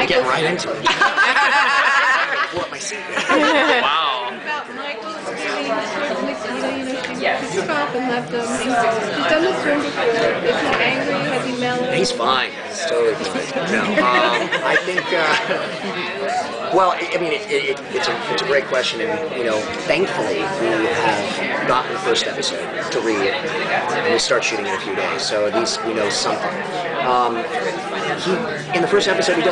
I get right into it. Pull up my seat. Wow. About Michael's feelings towards Nikita, she stopped and left him. She's done this to him before. Is he angry? Has he mellowed? He's fine. He's totally fine. No, I think. Well, I mean, it's a great question, and thankfully we have gotten the first episode to read, and we start shooting in a few days. So at least we know something. In the first episode, he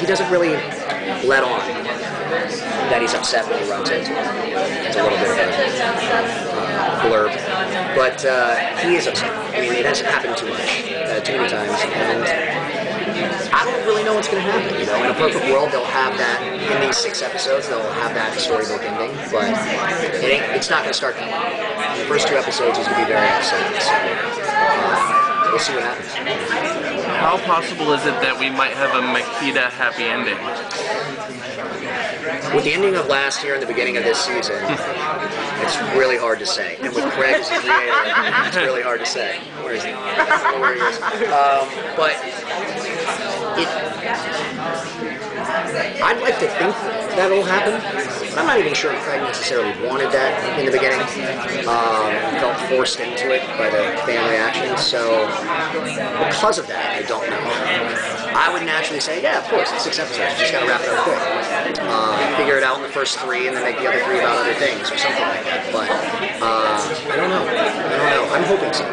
doesn't really let on that he's upset when he runs into it. It's a little bit of a blurb, but he is upset. I mean, it hasn't happened too many times, and I don't really know what's going to happen. In a perfect world, they'll have that in these 6 episodes. They'll have that storybook ending, but it's not going to start that way. In the first 2 episodes, he's going to be very upset. So we'll see what happens. How possible is it that we might have a Nikita happy ending? With the ending of last year and the beginning of this season, it's really hard to say. And with Craig as the creator, it's really hard to say. Where is he? Where he is. But I'd like to think that'll happen, but I'm not even sure Craig necessarily wanted that in the beginning. Felt forced into it by the fan reaction, so because of that, I don't know. I would naturally say, yeah, of course, it's 6 episodes, you just gotta wrap it up quick. Figure it out in the first 3 and then make the other 3 about other things or something like that, but I don't know. I'm hoping so.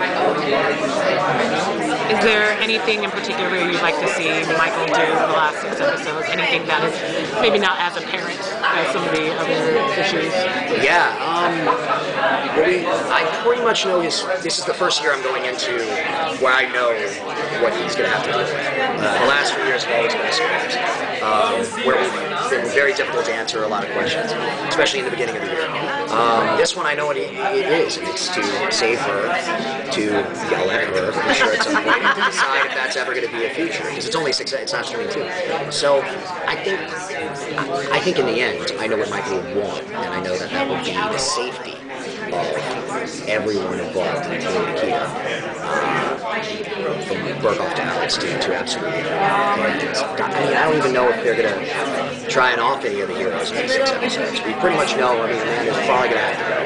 Is there anything in particular you'd like to see Michael do in the last 6 episodes? Anything that is maybe not as apparent as some of the other issues? Yeah, I pretty much know this is the first year I'm going into where I know what he's going to have to do. The last few years have always been a surprise, where we've been very difficult to answer a lot of questions, especially in the beginning of the year. This one I know what it is. It's to save her, to yell at her, for sure at some point, to decide if that's ever going to be a future, because it's only 6, it's not 22. So I think in the end, I know what Michael would want, and I know that would be the safety of everyone involved in Team Nikita, from Burkhoff to Alex to absolutely everyone. I don't even know if they're going to try and off any of the heroes in these 6 episodes. We pretty much know, Amanda's probably going to have to go.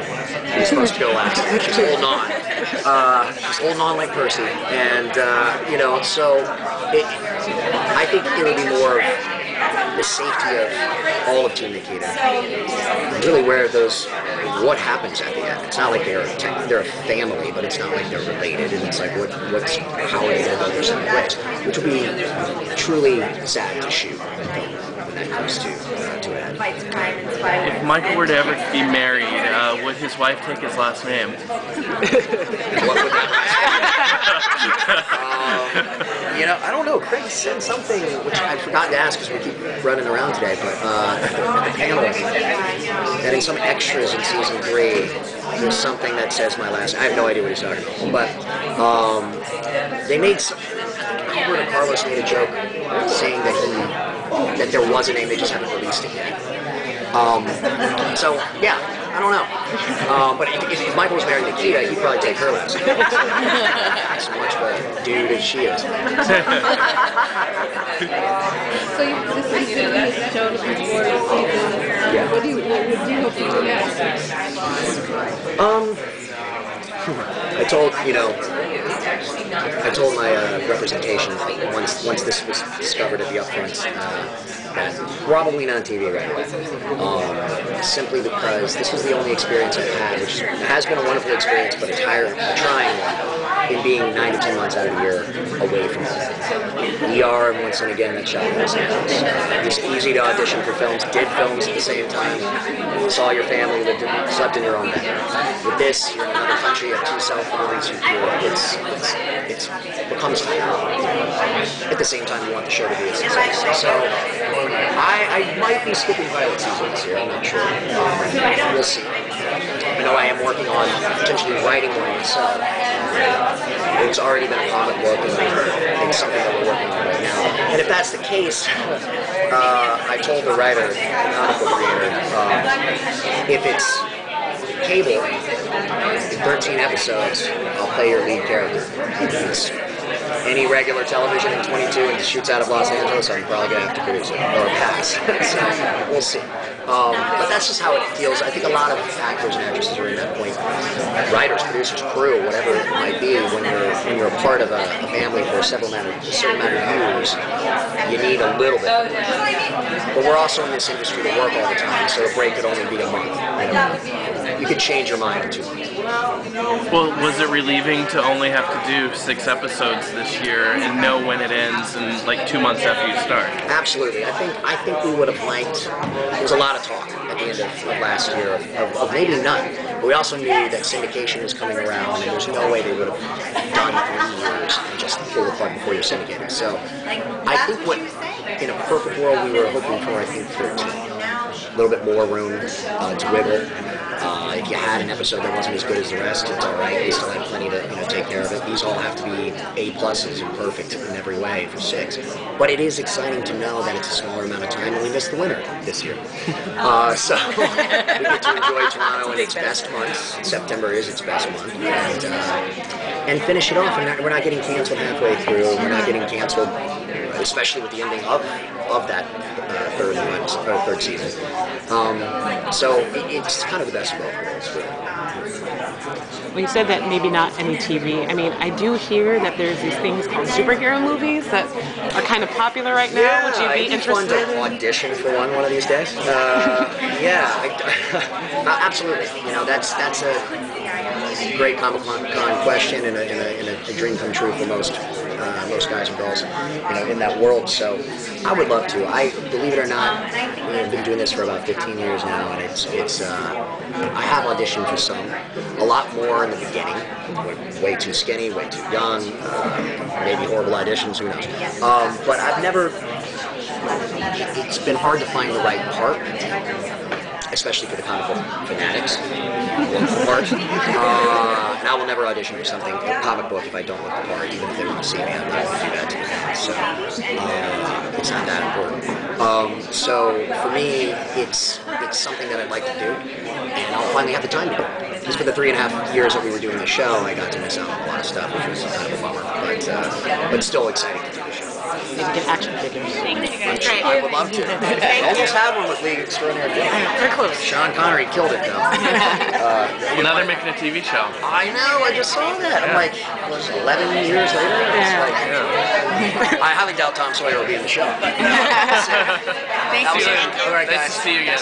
She's supposed to go last. She's holding on. She's holding on like Percy. And, so I think it would be more of the safety of all of Team Nikita. Really what happens at the end. It's not like they're a family, but it's not like they're related, and it's like how are they going to go their separate ways, which will be truly sad to shoot when that comes to an end. If Michael were to ever be married, would his wife take his last name? What would that I don't know. Craig said something which I forgot to ask because we keep running around today, but at the panel, that in some extras in season 3, there's something that says my last name. I have no idea what he's talking about, but they made Albert and Carlos made a joke saying that there was a name, they just haven't released it yet. So yeah. I don't know. But if Michael was married to Nikita, he'd probably take her last name. So much of a dude as she is. So this is going to be a show before the season. Yeah. What do you hope to do next? I told my representation once this was discovered at the upfronts that probably not on TV right away. Simply because this was the only experience I've had, which has been a wonderful experience, but a trying one, in being 9 to 10 months out of the year away from home. ER, and once and again, that shot was it was easy to audition for films, did films at the same time, saw your family, slept in your own bed. With this, you're in another country, you have 2 cell phones, it becomes tiring. At the same time, you want the show to be a success. So I might be skipping pilot season this year, I'm not sure. We'll see. I know I am working on potentially writing one myself. It's already been a comic book, and it's something that we're working on right now. And if that's the case, I told the writer, the comic book creator, if it's cable, in 13 episodes, I'll play your lead character. any regular television in 22 and shoots out of Los Angeles, I'm probably going to have to produce it or pass. So we'll see. But that's just how it feels. I think a lot of actors and actresses are in that point. Writers, producers, crew, whatever it might be, when you're a part of a family for a certain amount of years, you need a little bit. But we're also in this industry to work all the time, so a break could only be a month. You could change your mind in 2 months. Well, was it relieving to only have to do 6 episodes this year and know when it ends and like 2 months after you start? Absolutely. I think we would have liked. There was a lot of talk at the end of last year of maybe none. But we also knew that syndication was coming around, and there's no way they would have done 3 years and just pull the plug before you're syndicated. So I think what, in a perfect world, we were hoping for, I think 13. A little bit more room to wiggle. If you had an episode that wasn't as good as the rest, it's all right. We still have plenty to take care of it. These all have to be A+s and perfect in every way for 6. But it is exciting to know that it's a smaller amount of time, and we missed the winter this year. So we get to enjoy Toronto in its best months. September is its best month, and finish it off. And we're not getting canceled halfway through. We're not getting canceled, especially with the ending of that third season. So it's kind of the best of both worlds. Well, you said that maybe not any TV. I mean, I do hear that there's these things called superhero movies that are kind of popular right now. Yeah, would you be interested? I'd to audition for one of these days. Absolutely. That's a great Comic-Con question and a dream come true for most guys and girls, in that world. So I would love to. I believe it or not, I've been doing this for about 15 years now, and it's I have auditioned for some, a lot more in the beginning, way too skinny, way too young, maybe horrible auditions, who knows. But I've never. It's been hard to find the right part, especially for the comic book fanatics. Part. And I will never audition for something, a comic book, if I don't look the part, even if they want to see me. I'm not going to do that to them. So it's not that important. So for me, it's something that I'd like to do, and I'll finally have the time to do it. Because for the 3.5 years that we were doing the show, I got to miss out on a lot of stuff, which was kind of a bummer. But still exciting to do the show. Maybe get action figures. I would love to. Almost had one with League Extraordinary Gentlemen. Very close. Sean Connery killed it, though. Now they're making a TV show. I know, I just saw that. I'm like, 11 years later? I highly doubt Tom Sawyer will be in the show. Thank you. All right, Nice guys. to see you again.